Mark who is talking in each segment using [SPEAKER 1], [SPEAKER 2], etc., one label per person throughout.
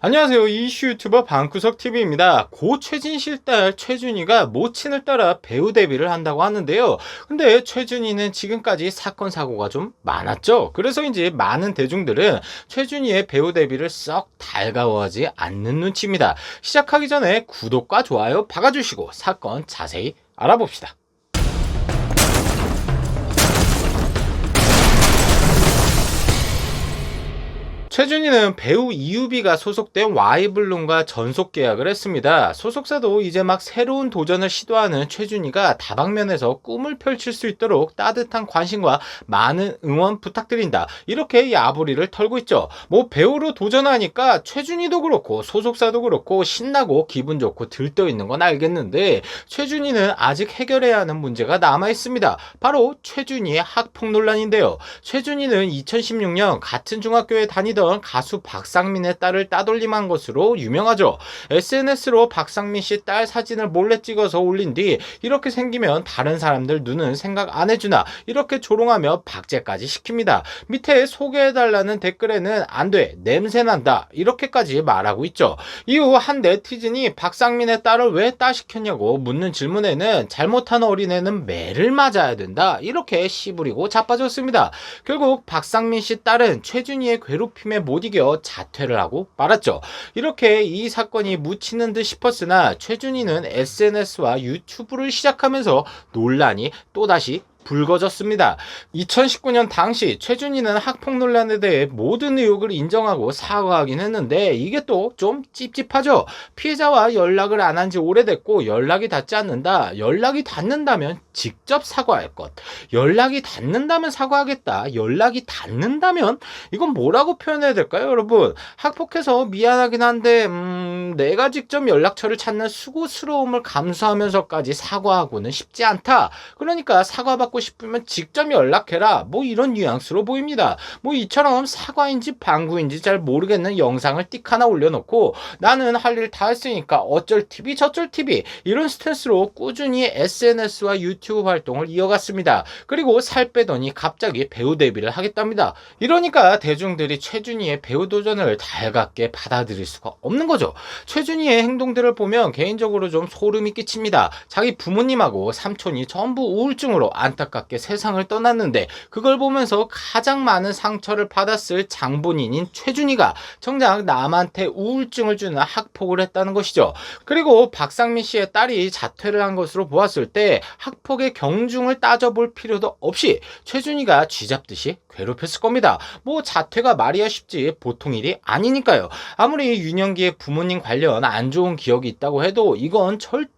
[SPEAKER 1] 안녕하세요. 이슈 유튜버 방구석TV입니다. 고 최진실 딸 최준희가 모친을 따라 배우 데뷔를 한다고 하는데요. 근데 최준희는 지금까지 사건 사고가 좀 많았죠. 그래서인지 많은 대중들은 최준희의 배우 데뷔를 썩 달가워하지 않는 눈치입니다. 시작하기 전에 구독과 좋아요 박아주시고 사건 자세히 알아봅시다. 최준희는 배우 이유비가 소속된 Y블룸과 전속 계약을 했습니다. 소속사도 이제 막 새로운 도전을 시도하는 최준희가 다방면에서 꿈을 펼칠 수 있도록 따뜻한 관심과 많은 응원 부탁드린다, 이렇게 야부리를 털고 있죠. 뭐 배우로 도전하니까 최준희도 그렇고 소속사도 그렇고 신나고 기분 좋고 들떠 있는 건 알겠는데, 최준희는 아직 해결해야 하는 문제가 남아 있습니다. 바로 최준희의 학폭 논란인데요. 최준희는 2016년 같은 중학교에 다니던 가수 박상민의 딸을 따돌림한 것으로 유명하죠. SNS로 박상민 씨 딸 사진을 몰래 찍어서 올린 뒤 이렇게 생기면 다른 사람들 눈은 생각 안 해주나, 이렇게 조롱하며 박제까지 시킵니다. 밑에 소개해달라는 댓글에는 안 돼, 냄새난다, 이렇게까지 말하고 있죠. 이후 한 네티즌이 박상민의 딸을 왜 따시켰냐고 묻는 질문에는 잘못한 어린애는 매를 맞아야 된다, 이렇게 씨부리고 자빠졌습니다. 결국 박상민 씨 딸은 최준희의 괴롭힘에 못 이겨 자퇴를 하고 말았죠. 이렇게 이 사건이 묻히는 듯 싶었으나 최준희는 SNS와 유튜브를 시작하면서 논란이 또다시 불거졌습니다. 2019년 당시 최준희는 학폭 논란에 대해 모든 의혹을 인정하고 사과하긴 했는데, 이게 또 좀 찝찝하죠. 피해자와 연락을 안 한 지 오래됐고 연락이 닿지 않는다. 연락이 닿는다면 직접 사과할 것. 연락이 닿는다면 사과하겠다. 연락이 닿는다면 이건 뭐라고 표현해야 될까요, 여러분? 학폭해서 미안하긴 한데 내가 직접 연락처를 찾는 수고스러움을 감수하면서까지 사과하고는 쉽지 않다. 그러니까 사과받고 싶으면 직접 연락해라, 뭐 이런 뉘앙스로 보입니다. 뭐 이처럼 사과인지 방구인지 잘 모르겠는 영상을 띡 하나 올려놓고 나는 할 일 다 했으니까 어쩔 TV 저쩔 TV, 이런 스탠스로 꾸준히 SNS와 유튜브 활동을 이어갔습니다. 그리고 살 빼더니 갑자기 배우 데뷔를 하겠답니다. 이러니까 대중들이 최준희의 배우 도전을 달갑게 받아들일 수가 없는 거죠. 최준희의 행동들을 보면 개인적으로 좀 소름이 끼칩니다. 자기 부모님하고 삼촌이 전부 우울증으로 안타깝게 세상을 떠났는데, 그걸 보면서 가장 많은 상처를 받았을 장본인인 최준희가 정작 남한테 우울증을 주는 학폭을 했다는 것이죠. 그리고 박상민 씨의 딸이 자퇴를 한 것으로 보았을 때 학폭의 경중을 따져볼 필요도 없이 최준희가 쥐잡듯이 괴롭혔을 겁니다. 뭐 자퇴가 말이야 쉽지 보통 일이 아니니까요. 아무리 유년기에 부모님 관련 안 좋은 기억이 있다고 해도 이건 절대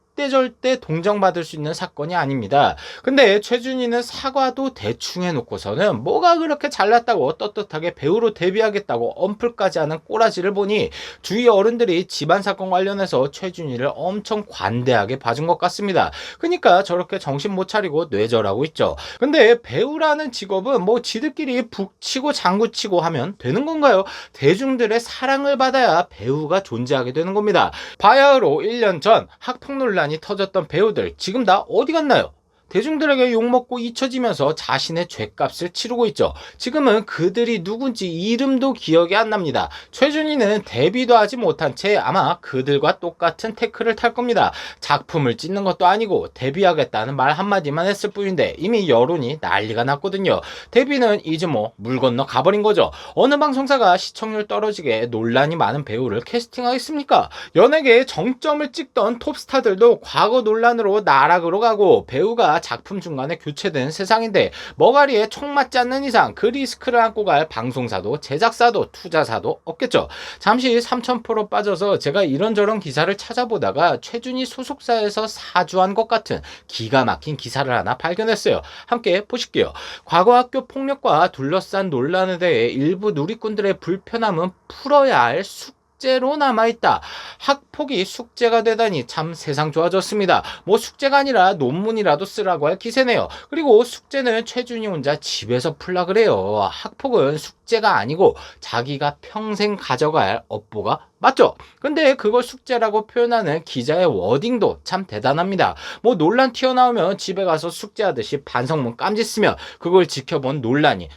[SPEAKER 1] 동정받을 수 있는 사건이 아닙니다. 근데 최준희는 사과도 대충 해놓고서는 뭐가 그렇게 잘났다고 떳떳하게 배우로 데뷔하겠다고 엄플까지 하는 꼬라지를 보니 주위 어른들이 집안 사건 관련해서 최준희를 엄청 관대하게 봐준 것 같습니다. 그러니까 저렇게 정신 못 차리고 뇌절하고 있죠. 근데 배우라는 직업은 뭐 지들끼리 북치고 장구치고 하면 되는 건가요? 대중들의 사랑을 받아야 배우가 존재하게 되는 겁니다. 바야흐로 1년 전 학폭 논란이 터졌던 배우들 지금 다 어디 갔나요? 대중들에게 욕먹고 잊혀지면서 자신의 죗값을 치르고 있죠. 지금은 그들이 누군지 이름도 기억이 안 납니다. 최준희는 데뷔도 하지 못한 채 아마 그들과 똑같은 태클을 탈 겁니다. 작품을 찍는 것도 아니고 데뷔하겠다는 말 한마디만 했을 뿐인데 이미 여론이 난리가 났거든요. 데뷔는 이제 뭐 물 건너 가버린 거죠. 어느 방송사가 시청률 떨어지게 논란이 많은 배우를 캐스팅하겠습니까? 연예계의 정점을 찍던 톱스타들도 과거 논란으로 나락으로 가고, 배우가 작품 중간에 교체되는 세상인데 머가리에 총 맞지 않는 이상 그 리스크를 안고 갈 방송사도 제작사도 투자사도 없겠죠. 잠시 3000% 빠져서 제가 이런저런 기사를 찾아보다가 최준희 소속사에서 사주한 것 같은 기가 막힌 기사를 하나 발견했어요. 함께 보실게요. 과거 학교 폭력과 둘러싼 논란에 대해 일부 누리꾼들의 불편함은 풀어야 할 숙제로 남아있다. 학폭이 숙제가 되다니 참 세상 좋아졌습니다. 뭐 숙제가 아니라 논문이라도 쓰라고 할 기세네요. 그리고 숙제는 최준희 혼자 집에서 풀라 그래요. 학폭은 숙제가 아니고 자기가 평생 가져갈 업보가 맞죠? 근데 그걸 숙제라고 표현하는 기자의 워딩도 참 대단합니다. 뭐 논란 튀어나오면 집에 가서 숙제하듯이 반성문 깜짓 쓰며 그걸 지켜본 논란이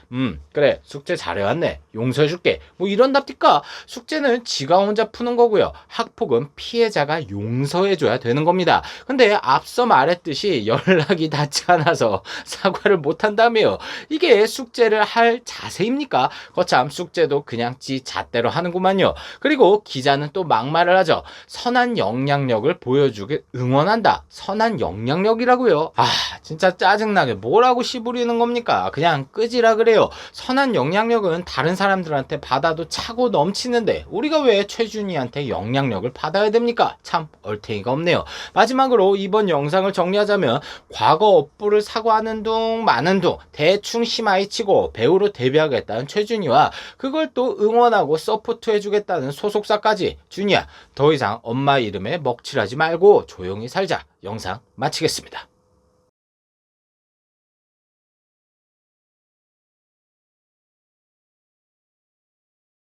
[SPEAKER 1] 그래 숙제 잘해왔네 용서해줄게 뭐 이런 답니까? 숙제는 지가 혼자 푸는 거고요. 학폭은 피해자가 용서해줘야 되는 겁니다. 근데 앞서 말했듯이 연락이 닿지 않아서 사과를 못한다며요. 이게 숙제를 할 자세입니까? 거참 숙제도 그냥 지 잣대로 하는구만요. 그리고 기자는 또 막말을 하죠. 선한 영향력을 보여주길 응원한다. 선한 영향력이라고요? 아 진짜 짜증나게 뭐라고 씨부리는 겁니까? 그냥 끄지라 그래요. 선한 영향력은 다른 사람들한테 받아도 차고 넘치는데 우리가 왜 최준희한테 영향력을 받아야 됩니까? 참 얼탱이가 없네요. 마지막으로 이번 영상을 정리하자면 과거 업보를 사과하는 둥 마는 둥 대충 심하이 치고 배우로 데뷔하겠다는 최준희와 그걸 또 응원하고 서포트해주겠다는 소속사까지 준이야 더 이상 엄마 이름에 먹칠하지 말고 조용히 살자. 영상 마치겠습니다.